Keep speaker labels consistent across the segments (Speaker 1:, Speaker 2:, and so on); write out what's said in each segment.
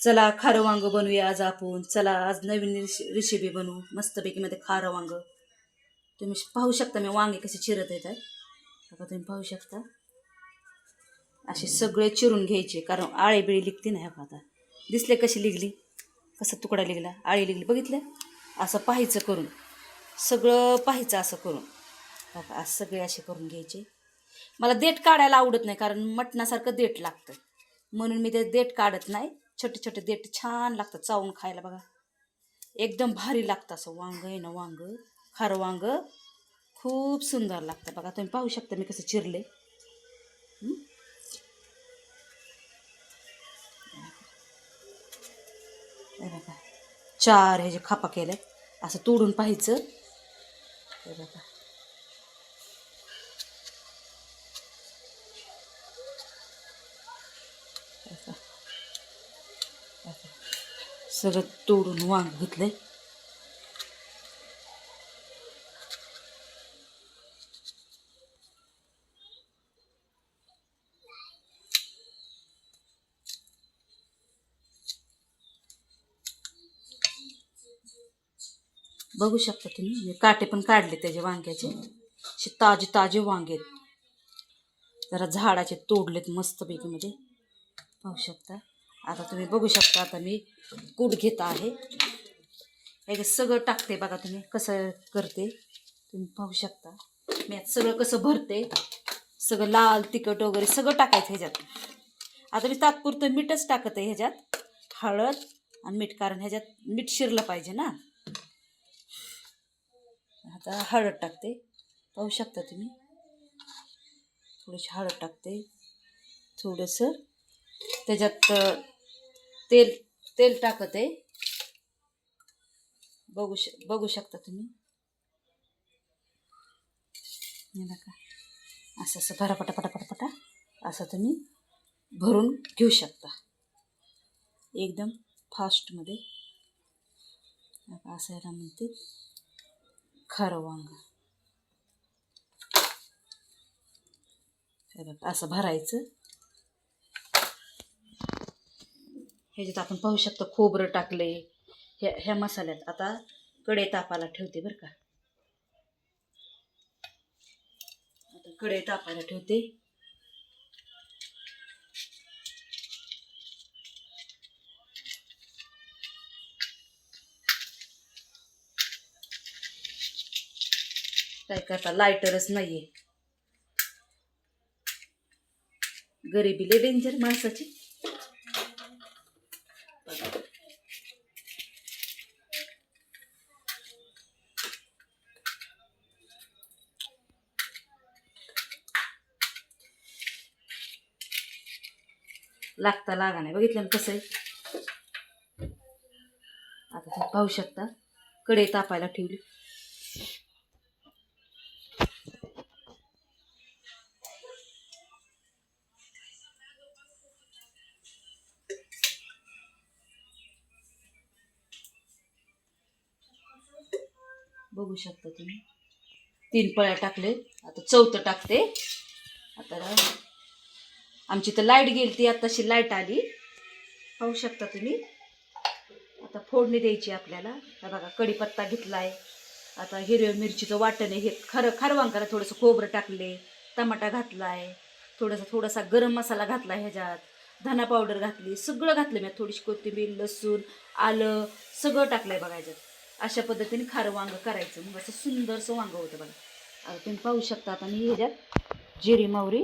Speaker 1: चला खारं वांग बनवूया आज आपण. चला आज नवीन रेसिपी बनवू मस्तपैकी मध्ये खारं वांग. तुम्ही पाहू शकता मी वांगे कसे चिरत येतात. आता तुम्ही पाहू शकता असे सगळे चिरून घ्यायचे, कारण आळी बिळी लिगती नाही. आता दिसले कशी लिगली, कसा तुकडा लिगला, आळी लिगली बघितलं. असं पाहायचं करून, सगळं पाहायचं असं करून. बघा असं सगळे असे करून घ्यायचे. मला देठ काढायला आवडत नाही, कारण मटणासारखं देठ लागतं म्हणून मी ते देठ काढत नाही. छोटे छोटे देठ छान लागतात चावून खायला. बघा एकदम भारी लागतं असं वांग आहे ना. वांग खारं वांग खूप सुंदर लागतं. बघा तुम्ही पाहू शकता मी कसं चिरले. बघा 4 ह्याचे खापा केले, असं तोडून पाहायचं. बघा सगळं तोडून वांग घेतलंय. बघू शकता तुम्ही काटे पण काढले त्याचे वांग्याचे. असे ताजे ताजे वांगे आहेत, जरा झाडाचे तोडलेत मस्तपैकी मध्ये. पाहू शकता. आता तुम्ही बघू शकता. आता मी कूट घेत आहे, याच्यात सगळं टाकते. बघा तुम्ही कसं करते, तुम्ही पाहू शकता. मी आता सगळं कसं भरते, सगळं लाल तिखट वगैरे सगळं टाकायचं ह्याच्यात. आता मी तात्पुरतं मीठच टाकते ह्याच्यात, हळद आणि मीठ, कारण ह्याच्यात मीठ शिरलं पाहिजे ना. आता हळद टाकते, पाहू शकता तुम्ही. थोडीशी हळद टाकते, थोडंसं त्याच्यात तेल तेल टाकते. बघू शकता तुम्ही. नका असं असं भरा पटापटा असं तुम्ही भरून घेऊ शकता एकदम फास्टमध्ये. असं याला म्हणते खारं वांग. असं भरायचं. ह्याच्यात आपण पाहू शकता खोबरं टाकले ह्या मसाल्यात. आता कढई तापायला ठेवते बरं का. आता कढई तापायला ठेवते. काय करता, लायटरच नाहीये. गरिबी लय डेंजर माणसाची. लागता लागा नाही, बघितलं ना कसं आहे. आता तुम्ही पाहू शकता कढई तापायला ठेवली. बघू शकता तुम्ही 3 पळ्या टाकले. आता 4थं टाकते. आता आमची तर लाईट गेली ती, आताशी लाईट आली. पाहू शकता तुम्ही. आता फोडणी द्यायची आपल्याला. बघा कढीपत्ता घेतलाय. आता हिरव्या मिरचीचं वाटण आहे, हे खरं वांगाला थोडंसं खोबरं टाकले, टमाटा घातलाय, थोडासा गरम मसाला घातला, ह्याच्यात धना पावडर घातली, सगळं घातलं मी. थोडीशी कोथिंबीर, लसूण, आलं सगळं टाकलंय बघा ह्याच्यात. अशा पद्धतीने खारं वांग करायचं, मग असं सुंदरसं वांग होतं बघा. आता तुम्ही पाहू शकता. आता मी ह्याच्यात जिरी मोहरी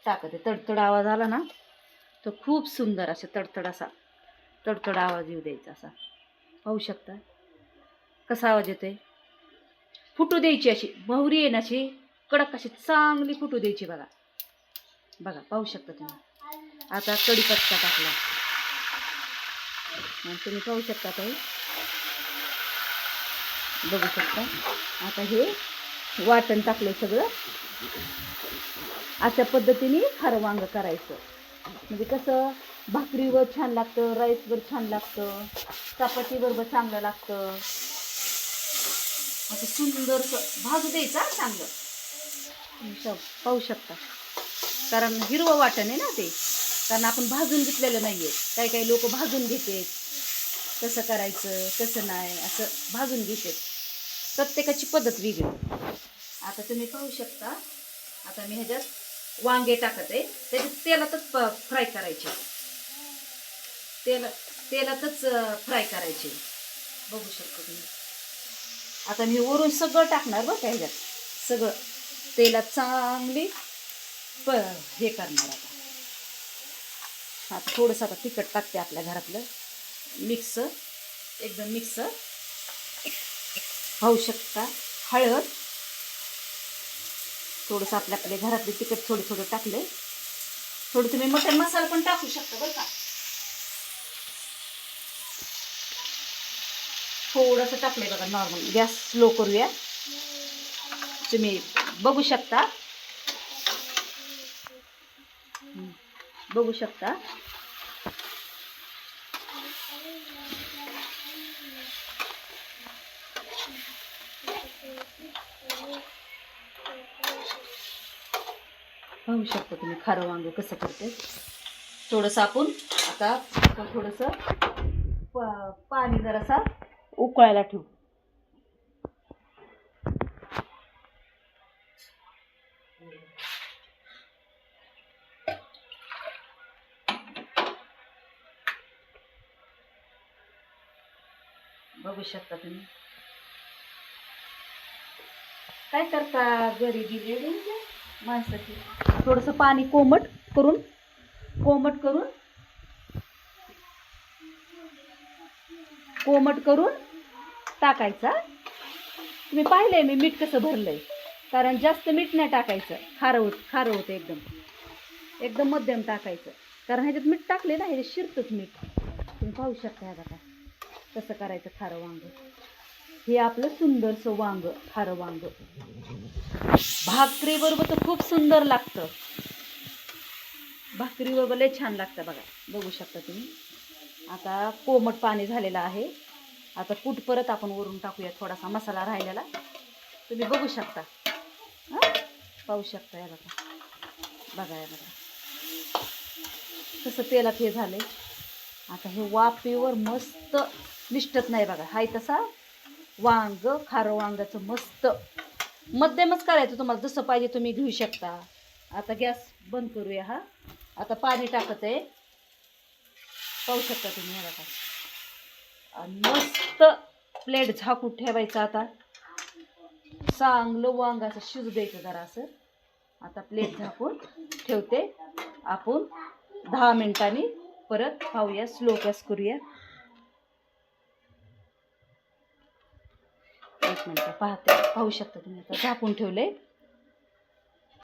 Speaker 1: टाकते. तडतड आवाज आला ना तर खूप सुंदर असे तडतड आवाज येऊ द्यायचा. असा पाहू शकता कसा आवाज येतोय. फुटू द्यायची अशी मोहरी आहे ना, अशी कडक अशी चांगली फुटू द्यायची. बघा पाहू शकता तुम्ही. आता कढीपत्ता टाकला, तुम्ही पाहू शकता. ताई बघू शकता. आता हे वाटण टाकलं सगळं. अशा पद्धतीने खारं वांग करायचं, म्हणजे कसं भाकरीवर छान लागतं, राईसवर छान लागतं, चपातीबरोबर चांगलं लागतं. असं सुंदरसं भाजू द्यायचं चांगलं. पाहू शकता, कारण हिरवं वाटण आहे ना ते. कारण आपण भाजून घेतलेलं नाही आहे. काही काही लोक भाजून घेतात, कसं करायचं कसं नाही असं भाजून घेतात. प्रत्येकाची पद्धत वेगळी. आता तुम्ही पाहू शकता, आता मी ह्याच्यात वांगे टाकत आहे. त्याच्यात तेलातच फ्राय करायचे, तेलातच फ्राय करायचे. बघू शकता तुम्ही. आता मी वरून सगळं टाकणार बरं का ह्याच्यात. सगळं तेलात चांगली हे करणार. आता थोडंसं आता तिखट टाकते आपल्या घरातलं मिक्स, एकदम मिक्स. पाहू शकता हळद थोडंसं आपल्या घरातले तिखट थोडं टाकले. थोडं तुम्ही मटण मसाला पण टाकू शकता बरं का. थोडंसं टाकलंय बघा नॉर्मल. गॅस स्लो करूया. तुम्ही बघू शकता, बघू शकता. पाहू शकता तुम्ही खारं वांग कसं करते. थोडंसं आपण आता थोडंसं पाणी जरासा उकळायला ठेवू. बघू शकता तुम्ही. काय करता घरी दिलेली माणसाची. थोडंसं पाणी कोमट करून टाकायचा. तुम्ही पाहिलंय मी मीठ कसं भरलंय. कारण जास्त मीठ नाही टाकायचं, खारं होतं. एकदम मध्यम टाकायचं. कारण ह्याच्यात मीठ टाकले ना, हे शिरतच मीठ. तुम्ही पाहू शकता ह्या बघा कसं करायचं खारं वांग. हे आपलं सुंदरसं वांग, खारं वांग भाकरी बरोबर तर खूप सुंदर लागतं. भाकरी बरोबर लय छान लागतं बघा. बघू शकता तुम्ही. आता कोमट पाणी झालेलं आहे. आता कूट परत आपण वरून टाकूया. थोडासा मसाला राहिलेला तुम्ही बघू शकता. पाहू शकता या बघा या बघा कसं तेलात हे झालंय. आता हे वाफेवर मस्त निष्ठत नाही बघा. हाय तसा वांग, खारं वांगाचं मस्त मध्यमच करायचं. तुम्हाला जसं पाहिजे तुम्ही घेऊ शकता. आता गॅस बंद करूया. हा आता पाणी टाकत आहे. पाहू शकता तुम्ही हे बघा. आणि मस्त प्लेट झाकून ठेवायचं. आता चांगलं वांगाचं शिजू द्यायचं जरा असं. आता प्लेट झाकून ठेवते. आपण 10 मिनिटांनी परत पाहूया. स्लो गॅस करूया. 1 मिनिट पाहू शकता तुम्ही. आता झाकून ठेवले.